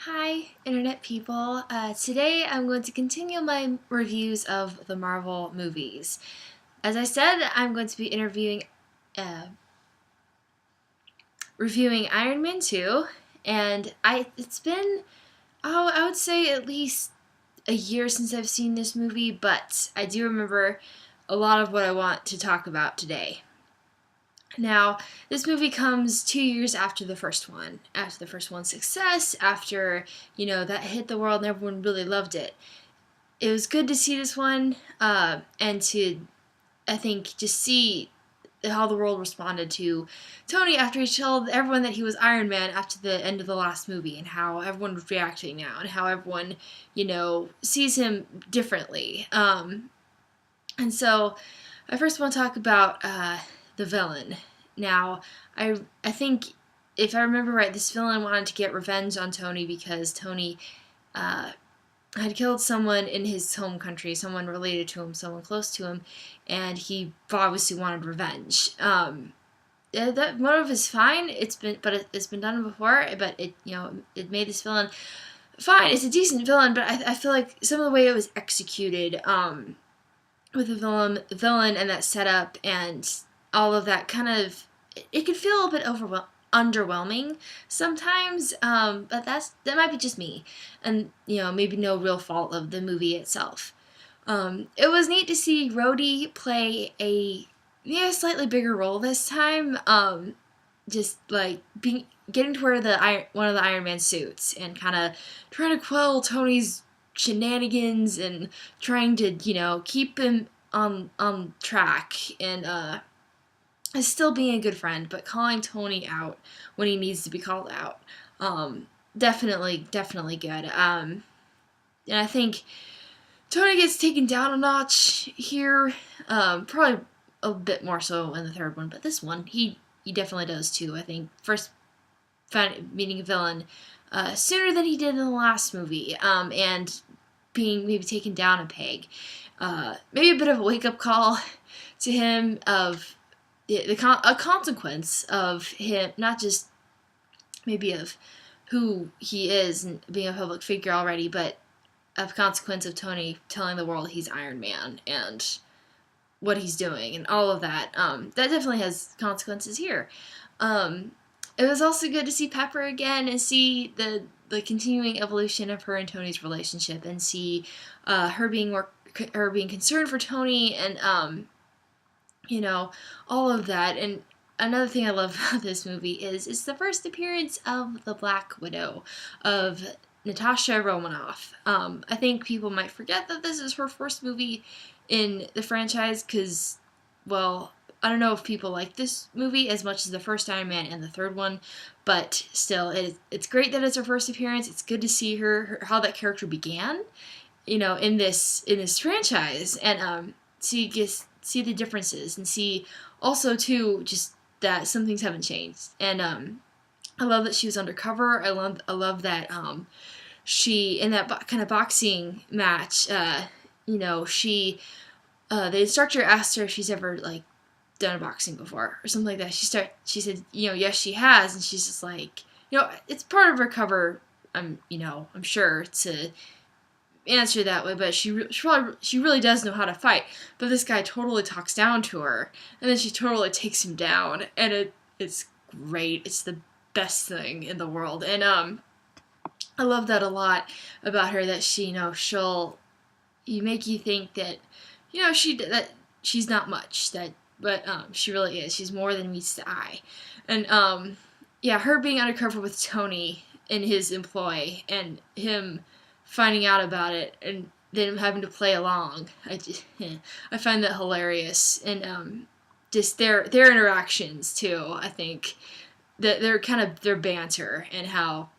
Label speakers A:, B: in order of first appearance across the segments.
A: Hi, Internet people. Today I'm going to continue my reviews of the Marvel movies. As I said, I'm going to be uh, reviewing Iron Man 2, and it's been, I would say at least a year since I've seen this movie, but I do remember a lot of what I want to talk about today. Now, this movie comes 2 years after the first one. After the first one's success, after, that hit the world and everyone really loved it. It was good to see this one, and to, I think, just see how the world responded to Tony after he told everyone that he was Iron Man after the end of the last movie, and how everyone was reacting now, and how everyone, sees him differently. And so, I first want to talk about the villain. Now, I think if I remember right, this villain wanted to get revenge on Tony because Tony had killed someone in his home country, someone related to him, someone close to him, and he obviously wanted revenge. That motive is fine. It's been done before, but it made this villain fine. It's a decent villain, but I feel like some of the way it was executed, with the villain and that setup and all of that it could feel a bit underwhelming sometimes, but that might be just me, and maybe no real fault of the movie itself. It was neat to see Rhodey play a slightly bigger role this time. Just like getting to wear one of the Iron Man suits and kind of trying to quell Tony's shenanigans and trying to keep him on track, and still being a good friend, but calling Tony out when he needs to be called out. Definitely good. And I think Tony gets taken down a notch here. Probably a bit more so in the third one, but this one he definitely does too. I think first meeting a villain sooner than he did in the last movie, and being maybe taken down a peg. Maybe a bit of a wake-up call to him of a consequence of him, not just maybe of who he is and being a public figure already, but a consequence of Tony telling the world he's Iron Man and what he's doing and all of that. That definitely has consequences here. It was also good to see Pepper again and see the continuing evolution of her and Tony's relationship, and see her being concerned for Tony, and all of that. And another thing I love about this movie is it's the first appearance of the Black Widow, of Natasha Romanoff. I think people might forget that this is her first movie in the franchise because, well, I don't know if people like this movie as much as the first Iron Man and the third one, but still, it's great that it's her first appearance. It's good to see how that character began, in this franchise, and see the differences, and see also too just that some things haven't changed. And I love that she was undercover. I love that she, in that kind of boxing match, she the instructor asked her if she's ever done boxing before or something like that. She said, yes, she has, and she's just like, it's part of her cover. I'm sure, to answer that way, but she really does know how to fight. But this guy totally talks down to her, and then she totally takes him down, and it's great. It's the best thing in the world, and I love that a lot about her, that she, she'll make you think that that she's not much, but she really is. She's more than meets the eye, and her being undercover with Tony in his employ, and him finding out about it, and then having to play along. I find that hilarious, and just their interactions too. I think that their banter, and how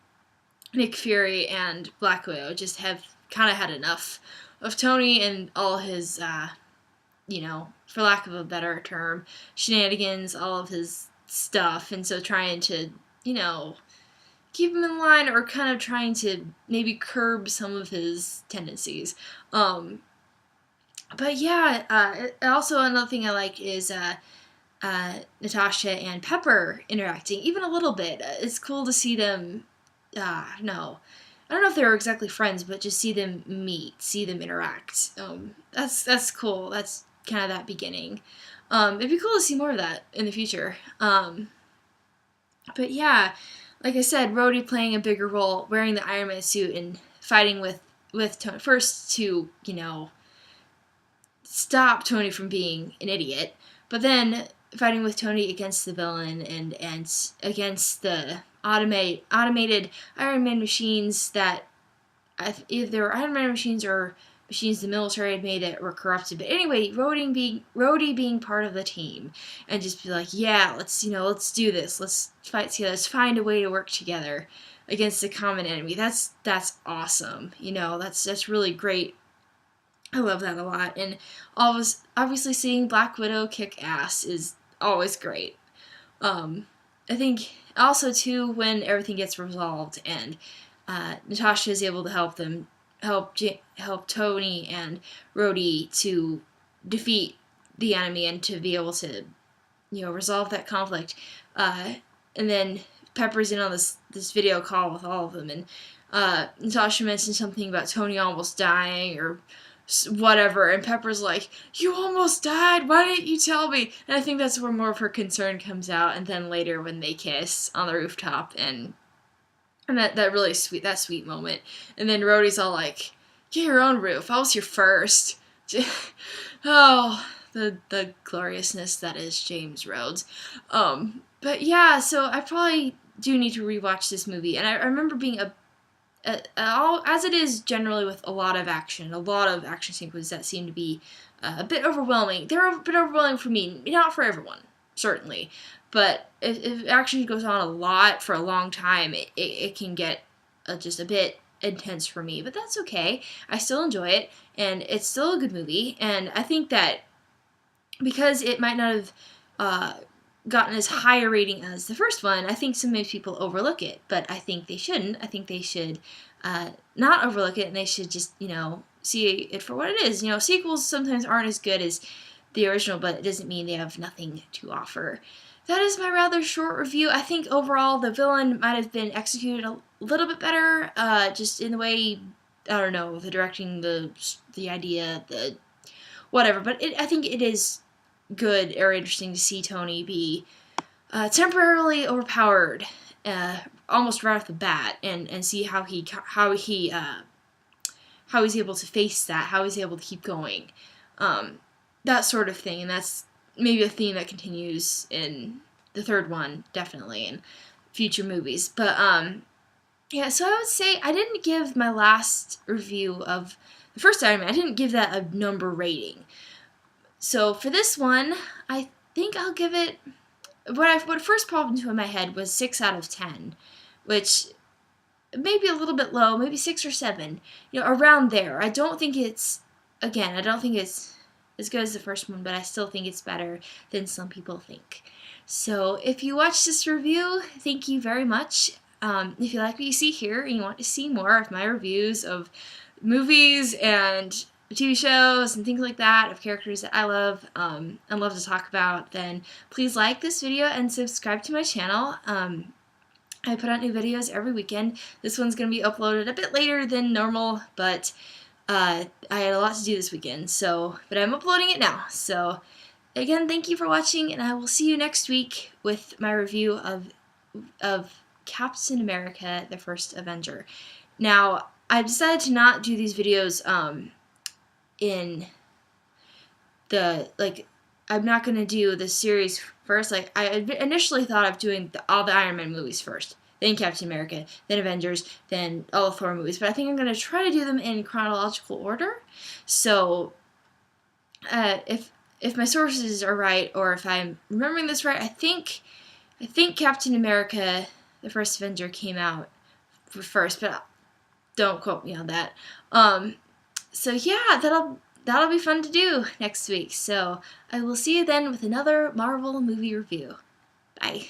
A: Nick Fury and Black Widow just have kind of had enough of Tony and all his, for lack of a better term, shenanigans, all of his stuff, and so trying to, keep him in line, or kind of trying to maybe curb some of his tendencies. But yeah, also another thing I like is Natasha and Pepper interacting, even a little bit. It's cool to see them, no, I don't know if they were exactly friends, but just see them meet, see them interact. That's cool. That's kind of that beginning. It'd be cool to see more of that in the future. But yeah, like I said, Rhodey playing a bigger role, wearing the Iron Man suit and fighting with Tony first to stop Tony from being an idiot, but then fighting with Tony against the villain and against the automated Iron Man machines that either they were Iron Man machines or machines the military had made that were corrupted. But anyway, Rhodey being part of the team and just be like, yeah, let's do this. Let's fight together. Let's find a way to work together against a common enemy. That's awesome. That's really great. I love that a lot. And obviously seeing Black Widow kick ass is always great. I think also too when everything gets resolved and Natasha is able to help Tony and Rhodey to defeat the enemy and to be able to resolve that conflict. And then Pepper's in on this video call with all of them, and Natasha mentioned something about Tony almost dying or whatever, and Pepper's like, you almost died, why didn't you tell me? And I think that's where more of her concern comes out, and then later when they kiss on the rooftop, and that really sweet moment. And then Rhodey's all like, get your own roof, I was here first. Oh, the gloriousness that is James Rhodes. But yeah, so I probably do need to rewatch this movie, and I remember being as it is generally with a lot of action sequences that seem to be a bit overwhelming. They're a bit overwhelming for me, not for everyone, certainly. But if action goes on a lot for a long time, it can get just a bit intense for me. But that's okay. I still enjoy it, and it's still a good movie. And I think that because it might not have gotten as high a rating as the first one, I think some people overlook it, but I think they shouldn't. I think they should not overlook it, and they should just, see it for what it is. Sequels sometimes aren't as good as the original, but it doesn't mean they have nothing to offer. That is my rather short review. I think overall the villain might have been executed a little bit better, just in the way, I don't know, the directing, the idea, the whatever, but I think it is good or interesting to see Tony be temporarily overpowered almost right off the bat, and see how he's able to face that, how he's able to keep going, that sort of thing. And that's maybe a theme that continues in the third one, definitely, in future movies. But yeah, so I would say I didn't give my last review of the first Iron Man, I didn't give that a number rating. So for this one, I think I'll give it, what first popped into my head was 6 out of 10, which may be a little bit low, maybe 6 or 7, around there. I don't think it's as good as the first one, but I still think it's better than some people think. So if you watched this review, thank you very much. If you like what you see here and you want to see more of my reviews of movies and TV shows and things like that, of characters that I love and love to talk about, then please like this video and subscribe to my channel. I put out new videos every weekend. This one's going to be uploaded a bit later than normal, but I had a lot to do this weekend, but I'm uploading it now. So again, thank you for watching, and I will see you next week with my review of Captain America, the First Avenger. Now, I decided to not do these videos in the, I'm not going to do the series first. I initially thought of doing all the Iron Man movies first, then Captain America, then Avengers, then all the Thor movies. But I think I'm going to try to do them in chronological order. So if my sources are right, or if I'm remembering this right, I think Captain America, the First Avenger, came out first, but don't quote me on that. So yeah, that'll be fun to do next week. So I will see you then with another Marvel movie review. Bye.